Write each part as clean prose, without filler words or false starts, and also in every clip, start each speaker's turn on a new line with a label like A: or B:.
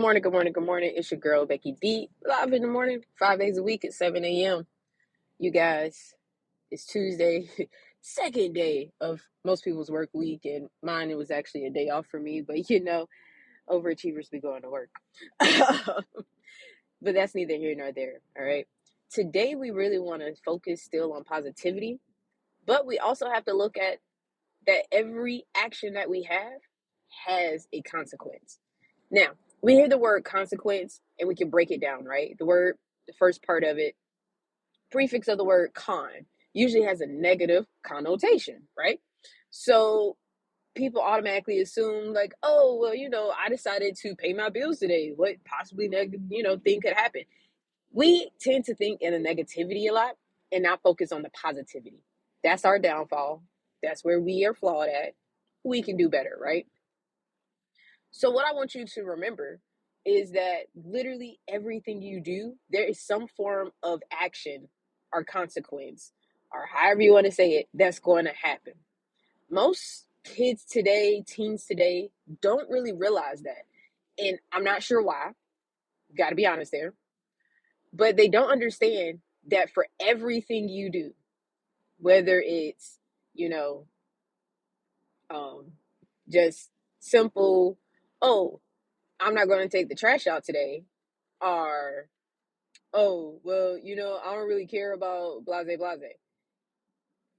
A: morning, good morning, good morning. It's your girl, Becky D. Live in the morning, 5 days a week at 7 a.m. You guys, it's Tuesday, second day of most people's work week, and mine, it was actually a day off for me, but overachievers be going to work. But that's neither here nor there, all right? Today, we really want to focus still on positivity, but we also have to look at that every action that we have has a consequence. Now, we hear the word consequence and we can break it down, right? The first part of it, prefix of the word con, usually has a negative connotation, right? So people automatically assume, like, oh, well, I decided to pay my bills today. What possibly negative, thing could happen? We tend to think in a negativity a lot and not focus on the positivity. That's our downfall. That's where we are flawed at. We can do better, right? So what I want you to remember is that literally everything you do, there is some form of action or consequence, or however you want to say it, that's going to happen. Most kids today, teens today, don't really realize that. And I'm not sure why. Got to be honest there. But they don't understand that for everything you do, whether it's, you know, just simple, oh, I'm not going to take the trash out today, or, oh, well, I don't really care about blase blase.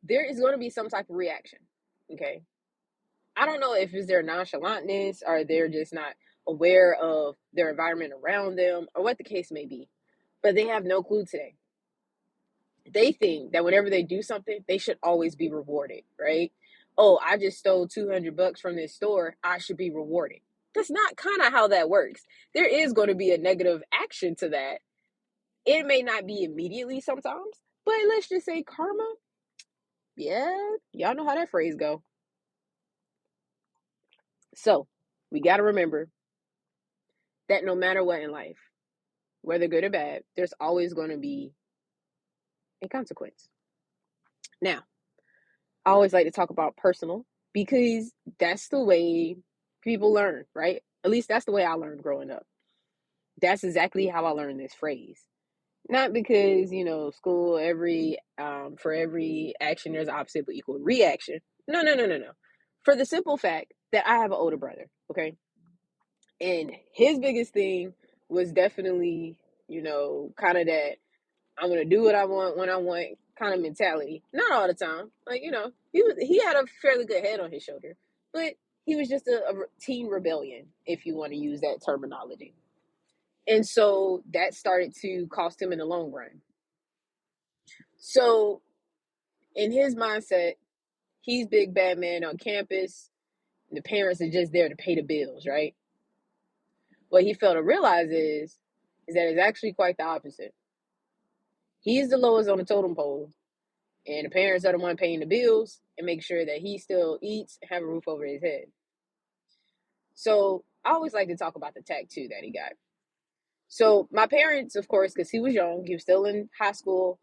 A: There is going to be some type of reaction, okay? I don't know if it's their nonchalantness or they're just not aware of their environment around them or what the case may be, but they have no clue today. They think that whenever they do something, they should always be rewarded, right? Oh, I just stole $200 from this store. I should be rewarded. That's not kind of how that works. There is going to be a negative action to that. It may not be immediately sometimes, but let's just say karma. Yeah, y'all know how that phrase go. So we got to remember that no matter what in life, whether good or bad, there's always going to be a consequence. Now, I always like to talk about personal because that's the way people learn, right? At least that's the way I learned growing up. That's exactly how I learned this phrase. Not because, school, for every action, there's opposite but equal reaction. No, no, no, no, no. For the simple fact that I have an older brother, okay? And his biggest thing was definitely, kind of that I'm gonna do what I want when I want kind of mentality. Not all the time. Like, he had a fairly good head on his shoulder, but he was just a teen rebellion, if you want to use that terminology. And so that started to cost him in the long run. So in his mindset, he's big bad man on campus. The parents are just there to pay the bills, right? What he failed to realize is that it's actually quite the opposite. He's the lowest on the totem pole, and the parents are the one paying the bills and make sure that he still eats and have a roof over his head. So I always like to talk about the tattoo that he got. So my parents, of course, because he was young, he was still in high school,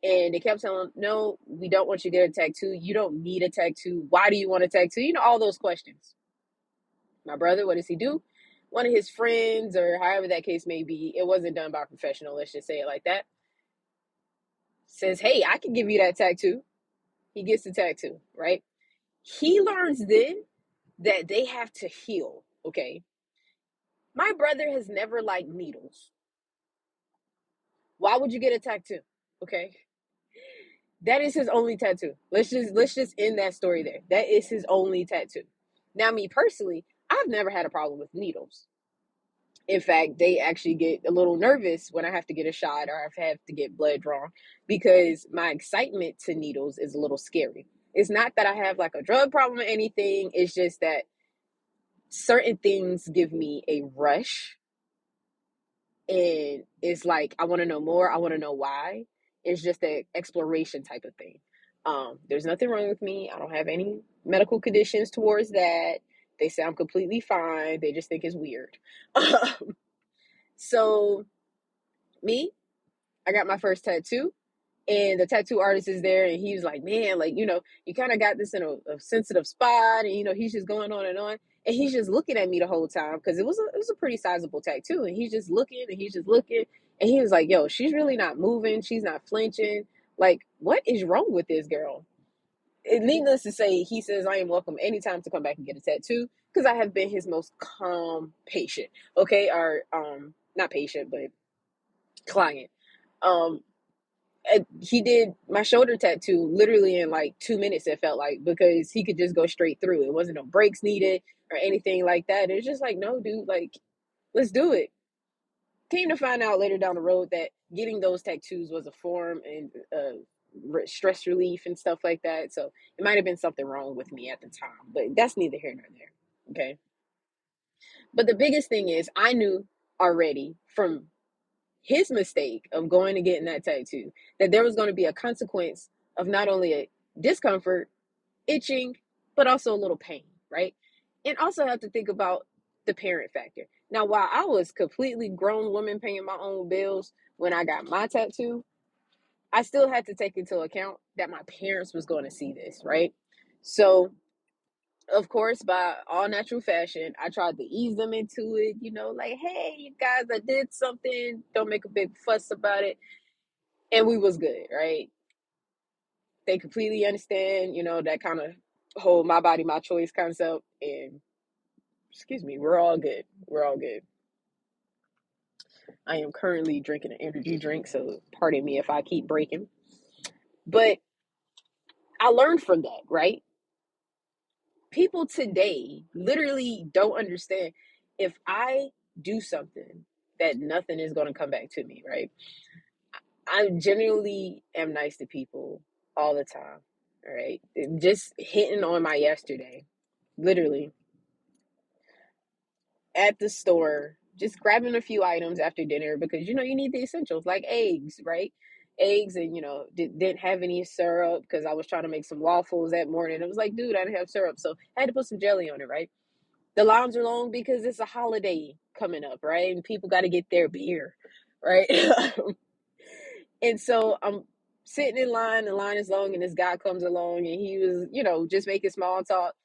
A: and they kept telling him, no, we don't want you to get a tattoo. You don't need a tattoo. Why do you want a tattoo? All those questions. My brother, what does he do? One of his friends, or however that case may be, it wasn't done by a professional, let's just say it like that, says, hey, I can give you that tattoo. He gets the tattoo, right? He learns then that they have to heal, okay? My brother has never liked needles. Why would you get a tattoo? Okay? That is his only tattoo. Let's just end that story there. That is his only tattoo. Now, me personally, I've never had a problem with needles. In fact, they actually get a little nervous when I have to get a shot or I have to get blood drawn because my excitement to needles is a little scary. It's not that I have like a drug problem or anything. It's just that certain things give me a rush, and it's like I want to know more. I want to know why. It's just an exploration type of thing. There's nothing wrong with me. I don't have any medical conditions towards that. They say I'm completely fine. They just think it's weird. So me, I got my first tattoo, and the tattoo artist is there, and he was like, man, like, you kind of got this in a sensitive spot, and he's just going on and on. And he's just looking at me the whole time because it was a pretty sizable tattoo. And he's just looking and he's just looking. And he was like, yo, she's really not moving. She's not flinching. Like, what is wrong with this girl? Needless to say, he says I am welcome anytime to come back and get a tattoo because I have been his most calm patient. Okay, or not patient, but client. Um, he did my shoulder tattoo literally in like 2 minutes. It felt like because he could just go straight through. It wasn't no breaks needed or anything like that. It's just like, no, dude, like let's do it. Came to find out later down the road that getting those tattoos was a form and stress relief and stuff like that. So it might have been something wrong with me at the time, but that's neither here nor there. Okay. But the biggest thing is, I knew already from his mistake of going and getting that tattoo that there was going to be a consequence of not only a discomfort, itching, but also a little pain, right? And also have to think about the parent factor. Now, while I was completely grown woman paying my own bills when I got my tattoo, I still had to take into account that my parents was going to see this, right? So, of course, by all natural fashion, I tried to ease them into it, like, hey, you guys, I did something. Don't make a big fuss about it. And we was good, right? They completely understand, that kind of whole my body, my choice concept. And excuse me, we're all good. We're all good. I am currently drinking an energy drink, so pardon me if I keep breaking. But I learned from that, right? People today literally don't understand if I do something that nothing is going to come back to me, right? I genuinely am nice to people all the time, right? Just hitting on my yesterday, literally at the store, just grabbing a few items after dinner because you need the essentials like eggs, right? Eggs and didn't have any syrup because I was trying to make some waffles that morning. It was like, dude, I didn't have syrup, so I had to put some jelly on it, right? The lines are long because it's a holiday coming up, right? And people got to get their beer, right? And so I'm sitting in line, the line is long, and this guy comes along and he was, just making small talk.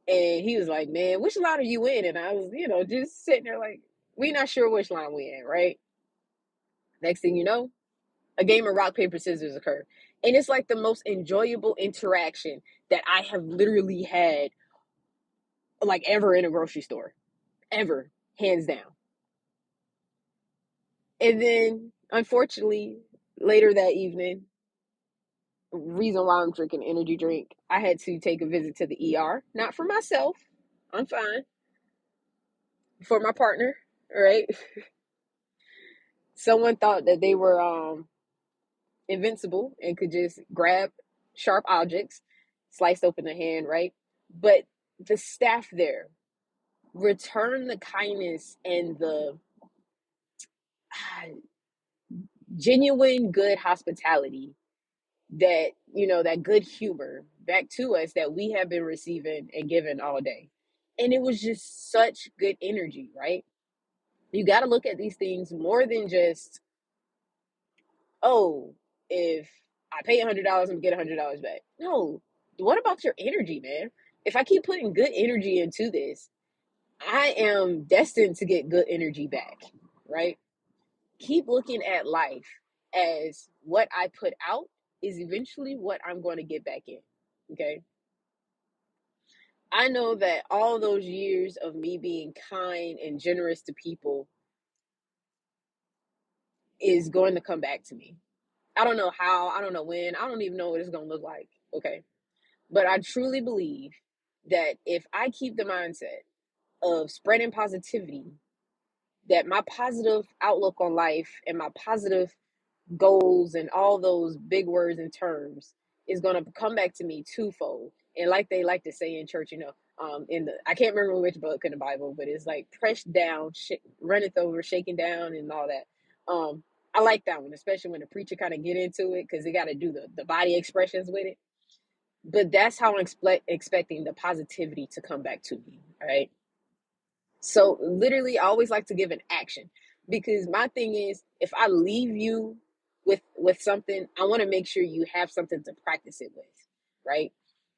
A: And he was like, man, which line are you in? And I was, just sitting there like, we not sure which line we in, right? Next thing you know, a game of rock, paper, scissors occurred. And it's like the most enjoyable interaction that I have literally had like ever in a grocery store. Ever. Hands down. And then unfortunately, later that evening, reason why I'm drinking energy drink, I had to take a visit to the ER. Not for myself. I'm fine. For my partner, right? Someone thought that they were invincible and could just grab sharp objects, sliced open the hand, right? But the staff there returned the kindness and the ah, genuine good hospitality that, that good humor back to us that we have been receiving and given all day. And it was just such good energy, right? You got to look at these things more than just, oh, if I pay $100, I'm gonna get $100 back. No, what about your energy, man? If I keep putting good energy into this, I am destined to get good energy back, right? Keep looking at life as what I put out is eventually what I'm going to get back in. Okay. I know that all those years of me being kind and generous to people is going to come back to me. I don't know how, I don't know when, I don't even know what it's going to look like. Okay. But I truly believe that if I keep the mindset of spreading positivity, that my positive outlook on life and my positive goals and all those big words and terms is going to come back to me twofold. And like they like to say in church, in the I can't remember which book in the Bible, but it's like pressed down, runneth over, shaken down, and all that. I like that one, especially when the preacher kind of get into it because they got to do the body expressions with it. But that's how I'm expecting the positivity to come back to me. All right. So literally, I always like to give an action because my thing is, if I leave you with something, I want to make sure you have something to practice it with, right?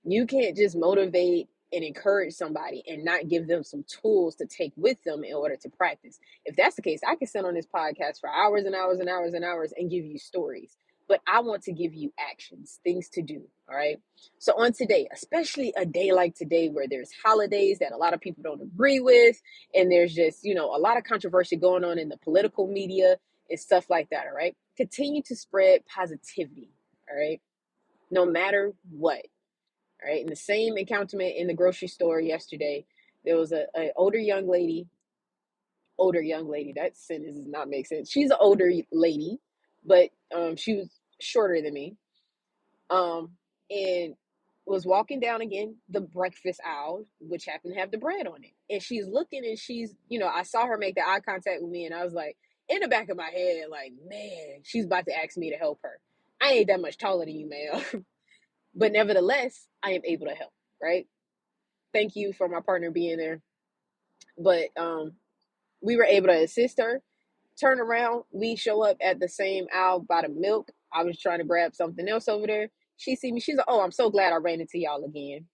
A: You can't just motivate and encourage somebody and not give them some tools to take with them in order to practice. If that's the case, I can sit on this podcast for hours and hours and hours and hours and give you stories. But I want to give you actions, things to do. All right. So on today, especially a day like today where there's holidays that a lot of people don't agree with, and there's just, a lot of controversy going on in the political media and stuff like that. All right. Continue to spread positivity. All right. No matter what. All right. In the same encounterment in the grocery store yesterday, there was a older young lady. That sentence does not make sense. She's an older lady, but she was shorter than me. And was walking down again the breakfast aisle, which happened to have the bread on it. And she's looking, and I saw her make the eye contact with me, and I was like, in the back of my head, like, man, she's about to ask me to help her. I ain't that much taller than you, ma'am. But nevertheless, I am able to help, right? Thank you for my partner being there. But we were able to assist her. Turn around, we show up at the same aisle by the milk. I was trying to grab something else over there. She see me. She's like, "Oh, I'm so glad I ran into y'all again."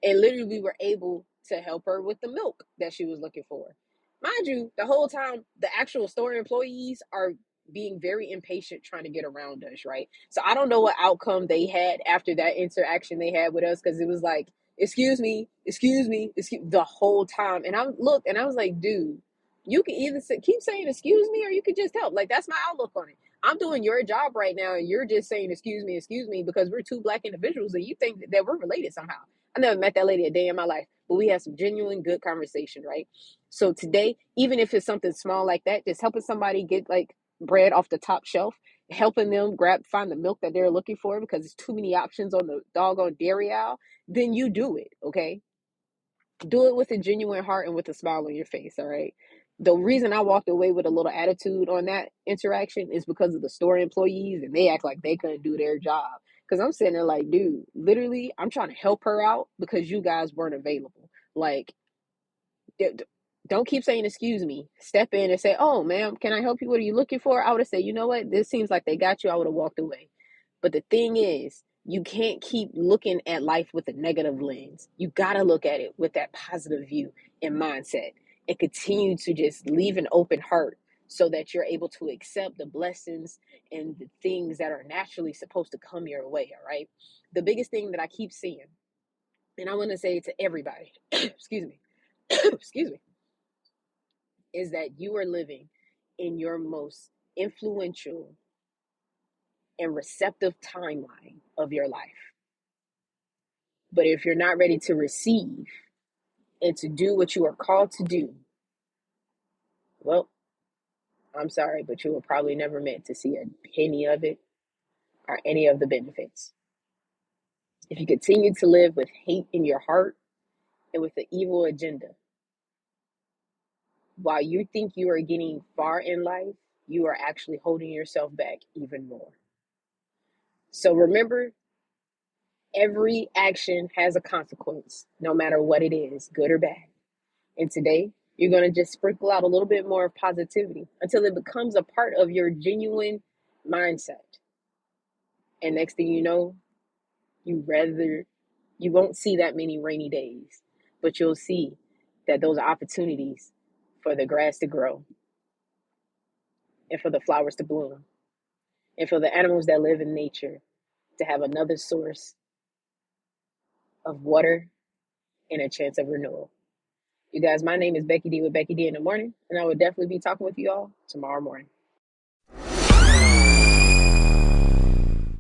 A: And literally, we were able to help her with the milk that she was looking for. Mind you, the whole time, the actual store employees are being very impatient trying to get around us, right? So I don't know what outcome they had after that interaction they had with us, because it was like, excuse me, the whole time. And I looked and I was like, dude, you can either keep saying excuse me, or you could just help. Like, that's my outlook on it. I'm doing your job right now, and you're just saying excuse me, because we're two Black individuals and you think that we're related somehow. I never met that lady a day in my life, but we had some genuine good conversation, right? So today, even if it's something small like that, just helping somebody get like bread off the top shelf, helping them find the milk that they're looking for because there's too many options on the doggone dairy aisle, then you do it, okay? Do it with a genuine heart and with a smile on your face, all right? The reason I walked away with a little attitude on that interaction is because of the store employees, and they act like they couldn't do their job. Because I'm sitting there like, dude, literally, I'm trying to help her out because you guys weren't available. Like, don't keep saying excuse me. Step in and say, "Oh, ma'am, can I help you? What are you looking for?" I would have said, "You know what? This seems like they got you." I would have walked away. But the thing is, you can't keep looking at life with a negative lens. You got to look at it with that positive view and mindset, and continue to just leave an open heart so that you're able to accept the blessings and the things that are naturally supposed to come your way. All right. The biggest thing that I keep seeing, and I want to say it to everybody, excuse me, excuse me, is that you are living in your most influential and receptive timeline of your life. But if you're not ready to receive and to do what you are called to do, well, I'm sorry, but you were probably never meant to see a penny of it or any of the benefits. If you continue to live with hate in your heart and with an evil agenda, while you think you are getting far in life, you are actually holding yourself back even more. So remember, every action has a consequence, no matter what it is, good or bad. And today, you're going to just sprinkle out a little bit more of positivity until it becomes a part of your genuine mindset. And next thing you know, you won't see that many rainy days, but you'll see that those are opportunities for the grass to grow, and for the flowers to bloom, and for the animals that live in nature to have another source of water and a chance of renewal. You guys, my name is Becky D with Becky D in the morning, and I will definitely be talking with you all tomorrow morning.